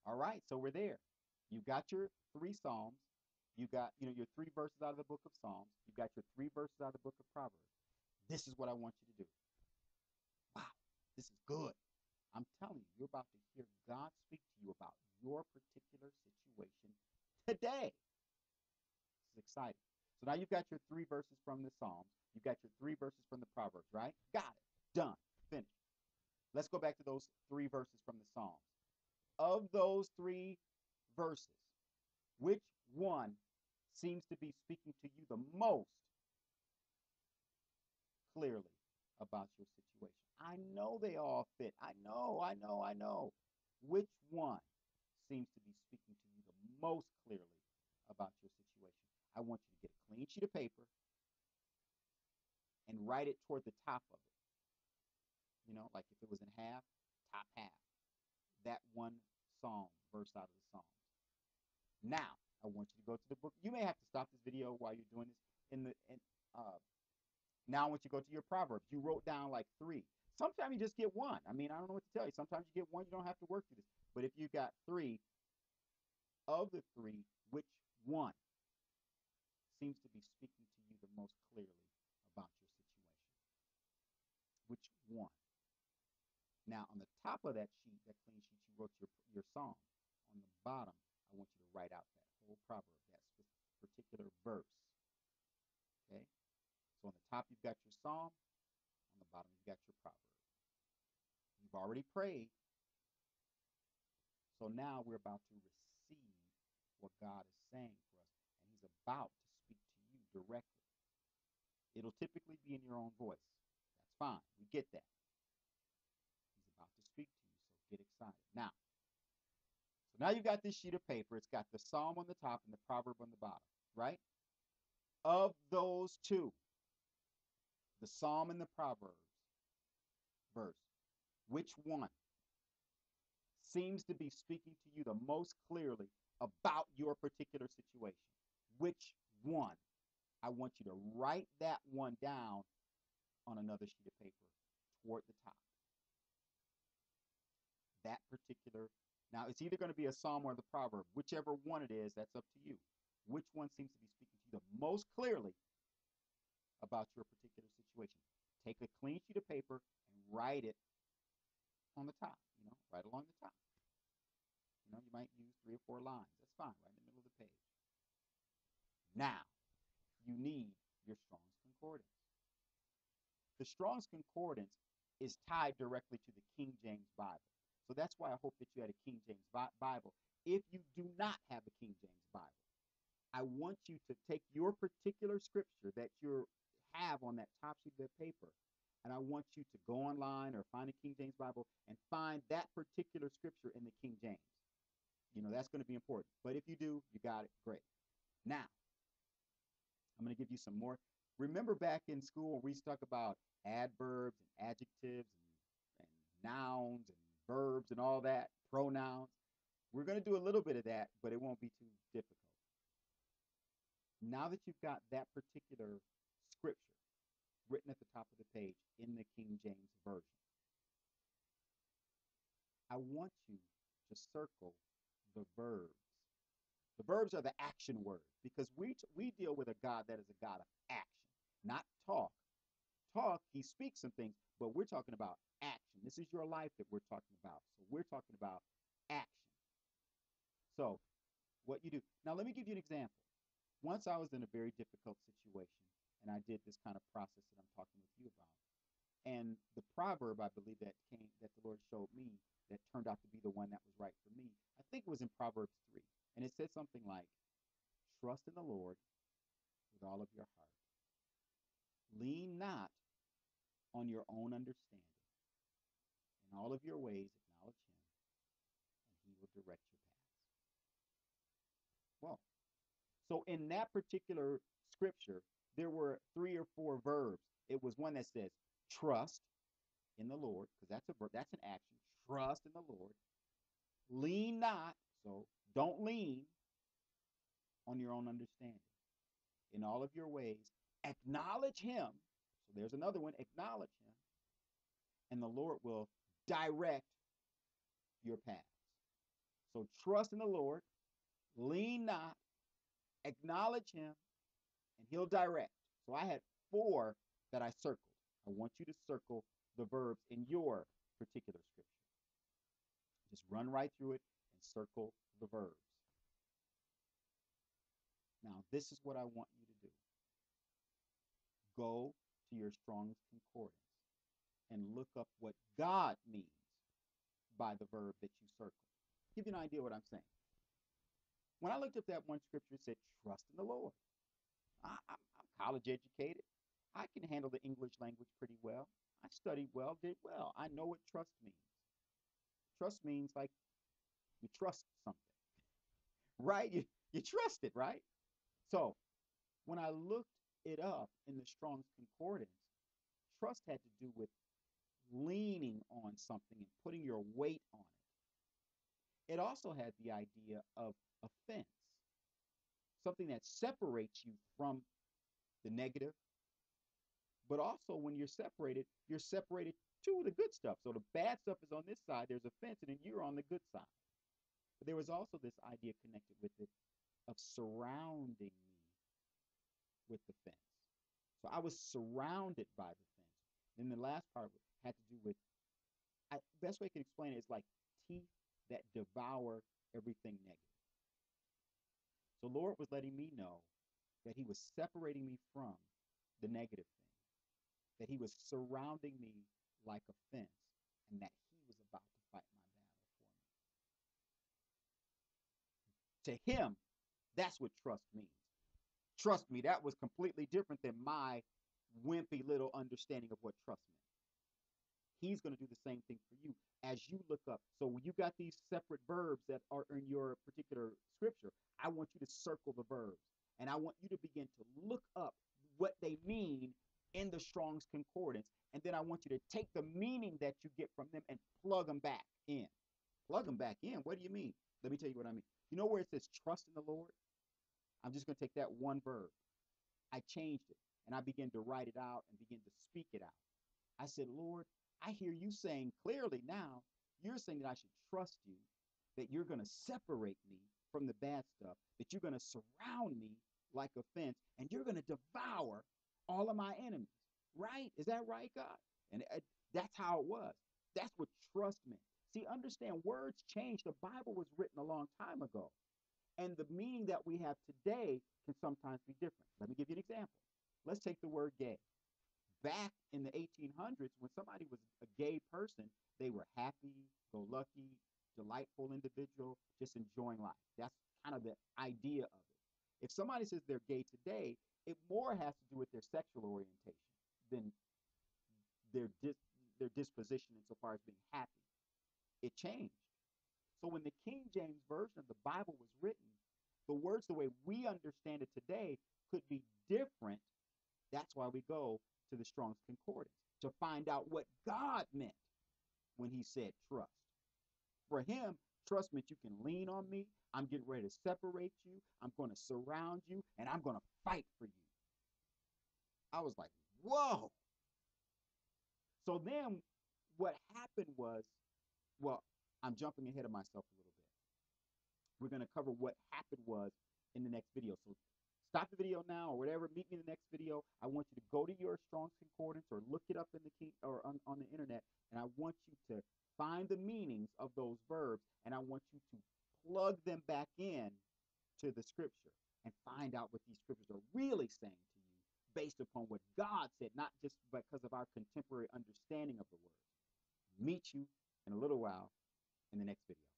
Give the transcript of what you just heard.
All right, so we're there. You got your three Psalms. You got, your three verses out of the book of Psalms. You got your three verses out of the book of Proverbs. This is what I want you to do. Wow, this is good. I'm telling you, you're about to hear God speak to you about your particular situation today. This is exciting. So now you've got your three verses from the Psalms. You've got your three verses from the Proverbs, right? Got it. Done. Finished. Let's go back to those three verses from the Psalms. Of those three verses, which one seems to be speaking to you the most clearly about your situation? I know they all fit. I know. Which one seems to be speaking to you the most clearly about your situation? I want you to get a clean sheet of paper and write it toward the top of it. Like if it was in half, top half. That one psalm, verse out of the Psalms. Now, I want you to go to the book. You may have to stop this video while you're doing this. Uh, Now, I want you to go to your Proverbs. You wrote down like three. Sometimes you just get one. I mean, I don't know what to tell you. Sometimes you get one, you don't have to work through this. But if you got three, of the three, which one seems to be speaking to you the most clearly about your situation? Which one? Now, on the top of that sheet, that clean sheet, you wrote your psalm. On the bottom, I want you to write out that whole proverb, that particular verse. Okay? So on the top, you've got your psalm. On the bottom, you've got your proverb. You've already prayed. So now we're about to receive what God is saying for us, and He's about to speak to you directly. It'll typically be in your own voice. That's fine. We get that. He's about to speak to you, so get excited. So now you've got this sheet of paper. It's got the psalm on the top and the proverb on the bottom, right? Of those two, the psalm and the proverbs verse, which one seems to be speaking to you the most clearly about your particular situation? Which one? I want you to write that one down on another sheet of paper toward the top. That particular, now it's either going to be a psalm or the proverb. Whichever one it is, that's up to you. Which one seems to be speaking to you the most clearly about your particular situation? Take a clean sheet of paper and write it on the top, right along the top. You might use 3 or 4 lines. That's fine, right in the middle of the page. Now, you need your Strong's Concordance. The Strong's Concordance is tied directly to the King James Bible. So that's why I hope that you had a King James Bible. If you do not have a King James Bible, I want you to take your particular scripture that you have on that top sheet of paper, and I want you to go online or find a King James Bible and find that particular scripture in the King James. That's going to be important. But if you do, you got it. Great. Now, I'm going to give you some more. Remember back in school when we talk about adverbs and adjectives and nouns and verbs and all that, pronouns. We're going to do a little bit of that, but it won't be too difficult. Now that you've got that particular scripture written at the top of the page in the King James Version, I want you to circle the verbs. The verbs are the action words because we deal with a God that is a God of action, not talk. Talk, He speaks some things, but we're talking about action. This is your life that we're talking about. So we're talking about action. So what you do. Now, let me give you an example. Once I was in a very difficult situation, and I did this kind of process that I'm talking with you about. And the proverb, I believe, that the Lord showed me that turned out to be the one that was right for me, I think it was in Proverbs 3. And it said something like, trust in the Lord with all of your heart. Lean not on your own understanding. In all of your ways, acknowledge Him, and He will direct your paths. Well, so in that particular scripture, there were 3 or 4 verbs. It was one that says trust in the Lord, because that's a verb, that's an action. Trust in the Lord. Lean not, so don't lean on your own understanding. In all of your ways, acknowledge Him. So there's another one, acknowledge Him, and the Lord will direct your paths. So trust in the Lord, lean not, acknowledge him, and he'll direct. So I had 4 that I circled. I want you to circle the verbs in your particular scripture. Just run right through it and circle the verbs. Now, this is what I want you to do. Go to your Strong's Concordance and look up what God means by the verb that you circled. Give you an idea what I'm saying. When I looked up that one scripture, it said, trust in the Lord. I'm college educated. I can handle the English language pretty well. I studied well, did well. I know what trust means. Trust means like you trust something, right? You trust it, right? So when I looked it up in the Strong's Concordance, trust had to do with leaning on something and putting your weight on it. It also had the idea of offense, something that separates you from the negative, but also when you're separated to the good stuff. So the bad stuff is on this side, there's offense, and then you're on the good side. But there was also this idea connected with it of surrounding me with the fence. So I was surrounded by the fence. Then the last part had to do with, best way I can explain it is like teeth that devour everything negative. So Lord was letting me know that he was separating me from the negative thing, that he was surrounding me like a fence, and that he was about to fight my battle for me. To him, that's what trust means. Trust me, that was completely different than my wimpy little understanding of what trust meant. He's going to do the same thing for you as you look up. So when you got these separate verbs that are in your particular scripture, I want you to circle the verbs. And I want you to begin to look up what they mean in the Strong's Concordance. And then I want you to take the meaning that you get from them and plug them back in. Plug them back in? What do you mean? Let me tell you what I mean. You know where it says trust in the Lord? I'm just going to take that one verb. I changed it and I began to write it out and begin to speak it out. I said, Lord, I hear you saying clearly now, you're saying that I should trust you, that you're going to separate me from the bad stuff, that you're going to surround me like a fence, and you're going to devour all of my enemies. Right? Is that right, God? And that's how it was. That's what trust meant. See, understand, words change. The Bible was written a long time ago. And the meaning that we have today can sometimes be different. Let me give you an example. Let's take the word gay. Back in the 1800s, when somebody was a gay person, they were happy, go lucky, delightful individual, just enjoying life. That's kind of the idea of it. If somebody says they're gay today, it more has to do with their sexual orientation than their disposition insofar as being happy. It changed. So when the King James Version of the Bible was written, the words the way we understand it today could be different. That's why we go to the Strong's Concordance to find out what God meant when he said trust. For him, trust meant you can lean on me. I'm getting ready to separate you. I'm going to surround you, and I'm going to fight for you. I was like, whoa. So then what happened was, well, I'm jumping ahead of myself a little bit. We're going to cover what happened was in the next video. So stop the video now or whatever. Meet me in the next video. I want you to go to your Strong's Concordance or look it up in the key or on the internet, and I want you to find the meanings of those verbs, and I want you to plug them back in to the scripture and find out what these scriptures are really saying to you based upon what God said, not just because of our contemporary understanding of the word. Meet you in a little while in the next video.